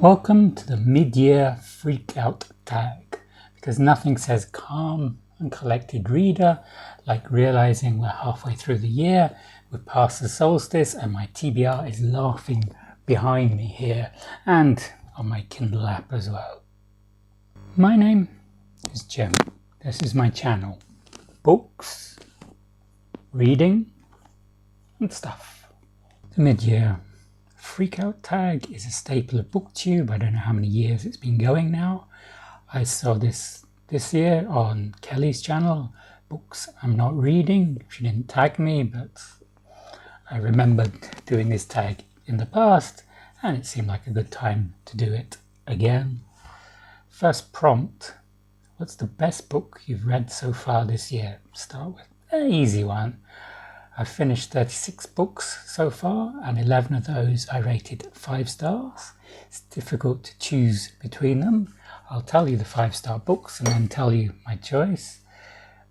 Welcome to the Midyear Freakout Tag, because nothing says calm and collected reader like realizing we're halfway through the year, we've passed the solstice, and my TBR is laughing behind me here and on my Kindle app as well. My name is Jim. This is my channel. Books, reading, and stuff. The Midyear Freakout Tag is a staple of BookTube. I don't know how many years it's been going now. I saw this year on Kelly's channel, Books I'm Not Reading. She didn't tag me, but I remembered doing this tag in the past, and it seemed like a good time to do it again. First prompt: what's the best book you've read so far this year? Start with an easy one. I've finished 36 books so far, and 11 of those I rated 5 stars. It's difficult to choose between them. I'll tell you the 5-star books and then tell you my choice.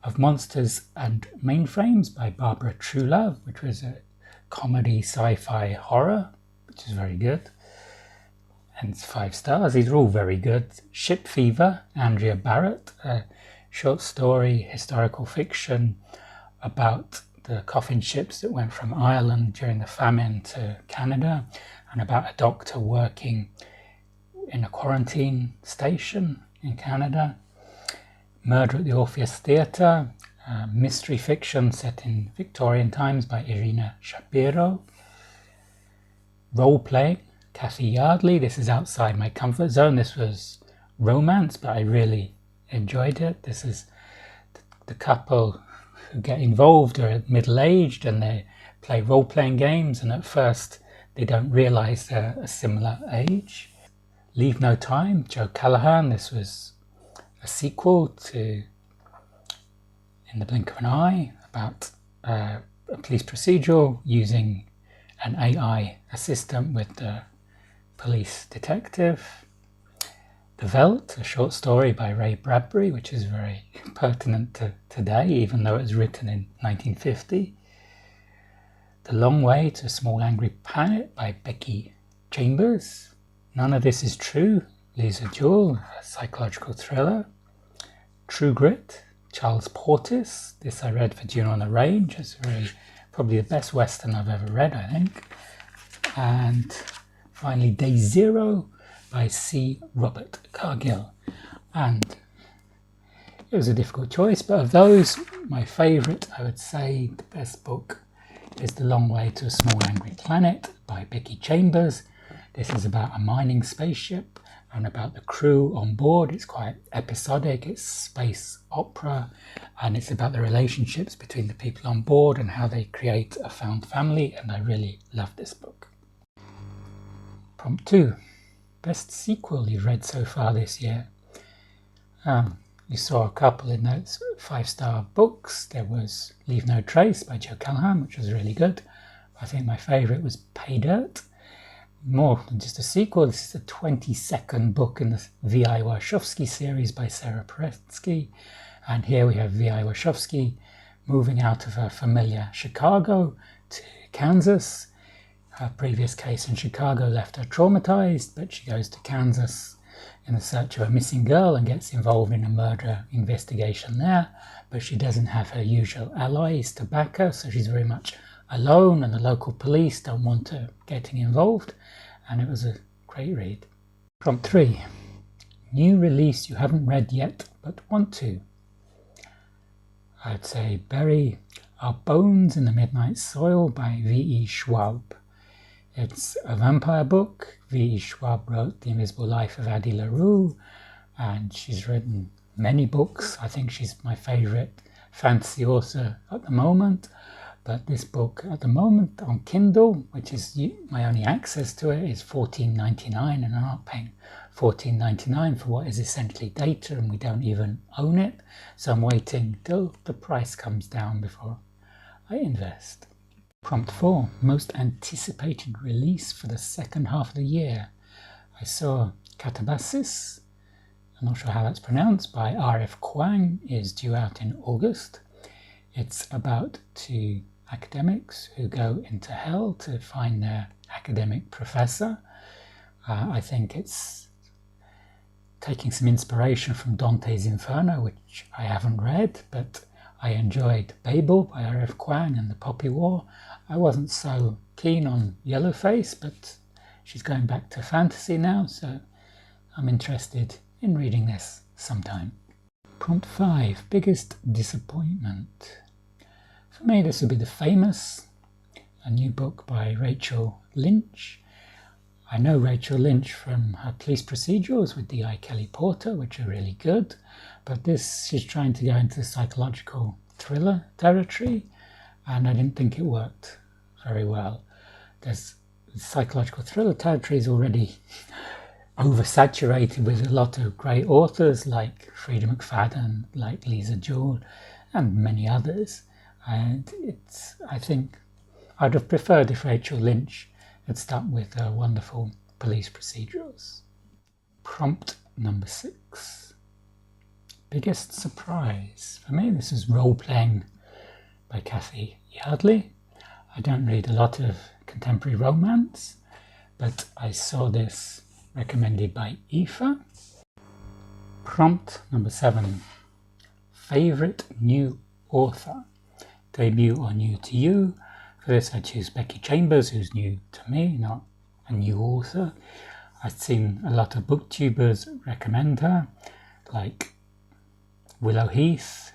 Of Monsters and Mainframes by Barbara Truelove, which was a comedy sci-fi horror, which is very good. And it's 5 stars. These are all very good. Ship Fever, Andrea Barrett, a short story, historical fiction about the coffin ships that went from Ireland during the famine to Canada, and about a doctor working in a quarantine station in Canada. Murder at the Orpheus Theatre, mystery fiction set in Victorian times by Irina Shapiro. Role-playing, Kathy Yardley. This is outside my comfort zone. This was romance, but I really enjoyed it. This is the couple who get involved are middle-aged and they play role-playing games, and at first they don't realize they're a similar age. Leave No Time, Joe Callahan. This was a sequel to In the Blink of an Eye, about a police procedural using an AI assistant with the police detective. The Veldt, a short story by Ray Bradbury, which is very pertinent to today, even though it was written in 1950. The Long Way to a Small Angry Planet by Becky Chambers. None of This Is True, Lisa Jewell, a psychological thriller. True Grit, Charles Portis. This I read for June on the Range. It's probably the best Western I've ever read, I think. And finally, Day Zero by C. Robert Cargill. And it was a difficult choice, but of those, my favourite, I would say the best book is The Long Way to a Small Angry Planet by Becky Chambers. This is about a mining spaceship and about the crew on board. It's quite episodic, it's space opera, and it's about the relationships between the people on board and how they create a found family, and I really love this book. Prompt 2. Best sequel you've read so far this year? You saw a couple in those 5-star books. There was Leave No Trace by Joe Callahan, which was really good. I think my favourite was Pay Dirt. More than just a sequel, this is the 22nd book in the V.I. Warshawski series by Sarah Paretsky. And here we have V.I. Warshawski moving out of her familiar Chicago to Kansas. Her previous case in Chicago left her traumatized, but she goes to Kansas in the search of a missing girl and gets involved in a murder investigation there, but she doesn't have her usual allies to back her, so she's very much alone, and the local police don't want her getting involved, and it was a great read. Prompt 3. New release you haven't read yet but want to? I'd say Bury Our Bones in the Midnight Soil by V.E. Schwab. It's a vampire book. V.E. Schwab wrote The Invisible Life of Addie LaRue, and she's written many books. I think she's my favourite fantasy author at the moment. But this book at the moment on Kindle, which is my only access to it, is $14.99, and I'm not paying $14.99 for what is essentially data, and we don't even own it. So I'm waiting till the price comes down before I invest. Prompt 4. Most anticipated release for the second half of the year. I saw Catabasis, I'm not sure how that's pronounced, by R.F. Kuang, is due out in August. It's about 2 academics who go into hell to find their academic professor. I think it's taking some inspiration from Dante's Inferno, which I haven't read, but I enjoyed Babel by R.F. Kuang and the Poppy War. I wasn't so keen on Yellowface, but she's going back to fantasy now, so I'm interested in reading this sometime. Prompt 5, biggest disappointment. For me, this would be The Famous, a new book by Rachel Lynch. I know Rachel Lynch from her police procedurals with D.I. Kelly Porter, which are really good, but this, she's trying to go into the psychological thriller territory, and I didn't think it worked very well. There's psychological thriller territory is already oversaturated with a lot of great authors like Frida McFadden, like Lisa Jewell, and many others. And I think I'd have preferred if Rachel Lynch had stuck with her wonderful police procedurals. Prompt number 6. Biggest surprise. For me, this is Role Playing by Kathy Yardley. I don't read a lot of contemporary romance, but I saw this recommended by Aoife. Prompt number 7. Favourite new author. Debut or new to you. For this I choose Becky Chambers, who's new to me, not a new author. I've seen a lot of booktubers recommend her, like Willow Heath,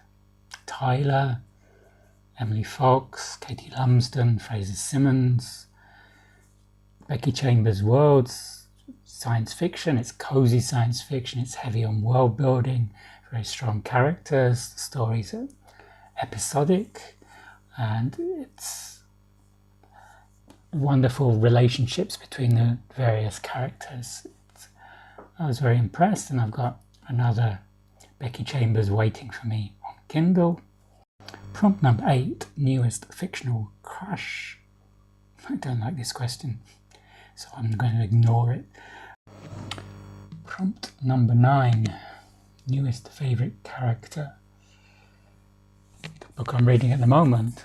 Tyler, Emily Fox, Katie Lumsden, Fraser Simmons. Becky Chambers' world's science fiction. It's cozy science fiction. It's heavy on world building, very strong characters. The stories are episodic, and it's wonderful relationships between the various characters. I was very impressed, and I've got another Becky Chambers waiting for me on Kindle. Prompt number 8, newest fictional crush. I don't like this question, so I'm going to ignore it. Prompt number 9, newest favourite character. The book I'm reading at the moment,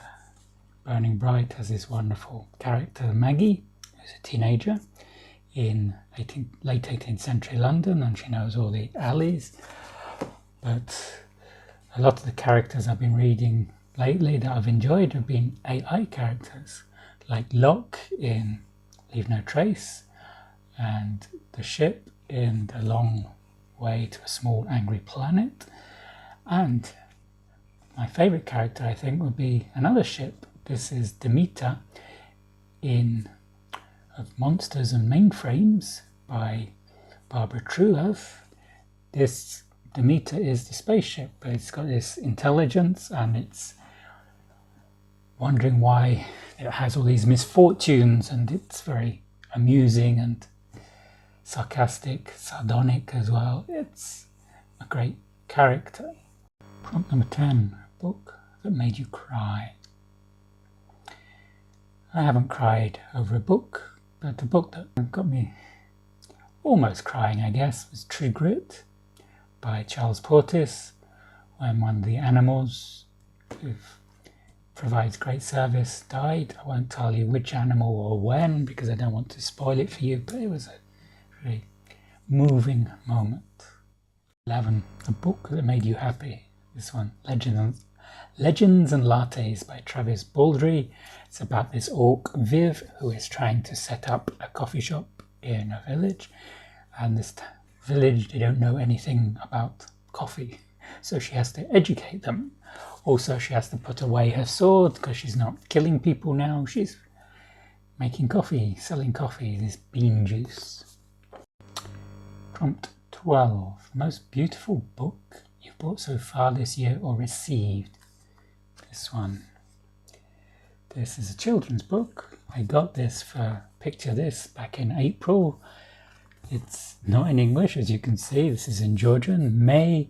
Burning Bright, has this wonderful character, Maggie, who's a teenager in late 18th century London, and she knows all the alleys. But a lot of the characters I've been reading lately that I've enjoyed have been AI characters, like Locke in Leave No Trace, and the ship in The Long Way to a Small Angry Planet. And my favourite character, I think, would be another ship. This is Demeter in Of Monsters and Mainframes by Barbara Truelove. This Demeter is the spaceship, but it's got this intelligence, and it's wondering why it has all these misfortunes, and it's very amusing and sarcastic, sardonic as well. It's a great character. Prompt number 10, book that made you cry. I haven't cried over a book, but the book that got me almost crying, I guess, was True Grit by Charles Portis, when one of the animals who provides great service died. I won't tell you which animal or when, because I don't want to spoil it for you, but it was a really moving moment. 11, a book that made you happy. This one, Legends and Lattes by Travis Baldry. It's about this orc, Viv, who is trying to set up a coffee shop in a village. And this village, they don't know anything about coffee, so she has to educate them. Also, she has to put away her sword because she's not killing people now. She's making coffee, selling coffee, this bean juice. Prompt 12, most beautiful book you've bought so far this year or received. This one. This is a children's book. I got this for Picture This back in April. It's not in English, as you can see. This is in Georgian. May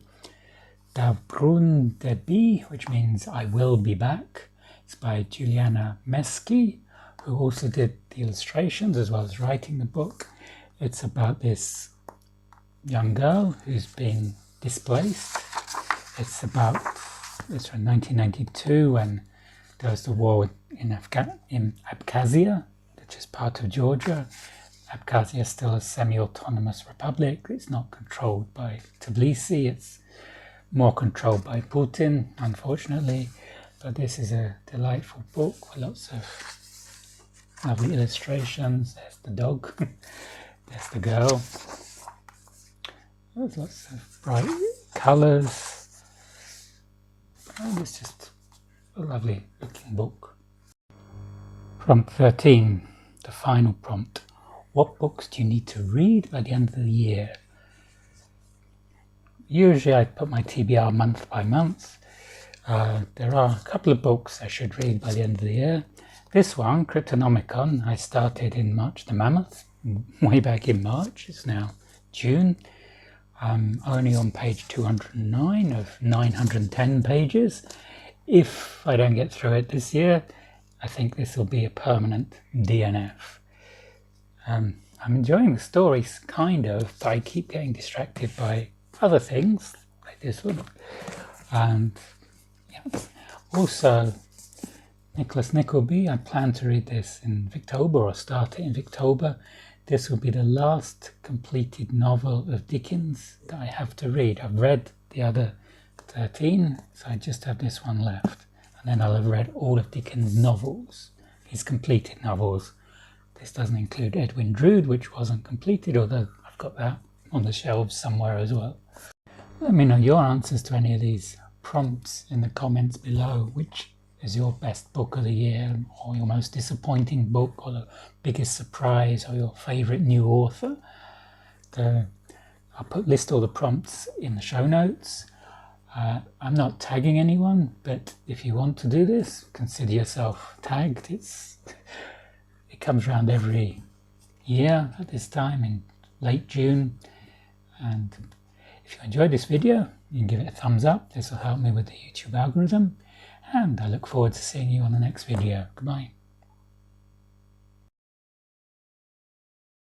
Davbrun Debi, which means I will be back. It's by Juliana Meski, who also did the illustrations as well as writing the book. It's about this young girl who's been displaced. It's from 1992, when there was the war in Abkhazia, which is part of Georgia, Abkhazia is still a semi-autonomous republic. It's not controlled by Tbilisi. It's more controlled by Putin, unfortunately. But this is a delightful book with lots of lovely illustrations. There's the dog. There's the girl. There's lots of bright colours. And it's just a lovely looking book. Prompt 13, the final prompt. What books do you need to read by the end of the year? Usually I put my TBR month by month. There are a couple of books I should read by the end of the year. This one, Cryptonomicon, I started in March the Mammoth, way back in March. It's now June. I'm only on page 209 of 910 pages. If I don't get through it this year, I think this will be a permanent DNF. I'm enjoying the stories, kind of, but I keep getting distracted by other things, like this one. And yeah. Also, Nicholas Nickleby, I plan to read this in Victober, or start it in Victober. This will be the last completed novel of Dickens that I have to read. I've read the other 13, so I just have this one left. And then I'll have read all of Dickens' novels, his completed novels. This doesn't include Edwin Drood, which wasn't completed, although I've got that on the shelves somewhere as well. Let me know your answers to any of these prompts in the comments below. Which is your best book of the year, or your most disappointing book, or the biggest surprise, or your favourite new author? I'll list all the prompts in the show notes. I'm not tagging anyone, but if you want to do this, consider yourself tagged. It comes around every year at this time in late June. And if you enjoyed this video, you can give it a thumbs up. This will help me with the YouTube algorithm. And I look forward to seeing you on the next video. Goodbye.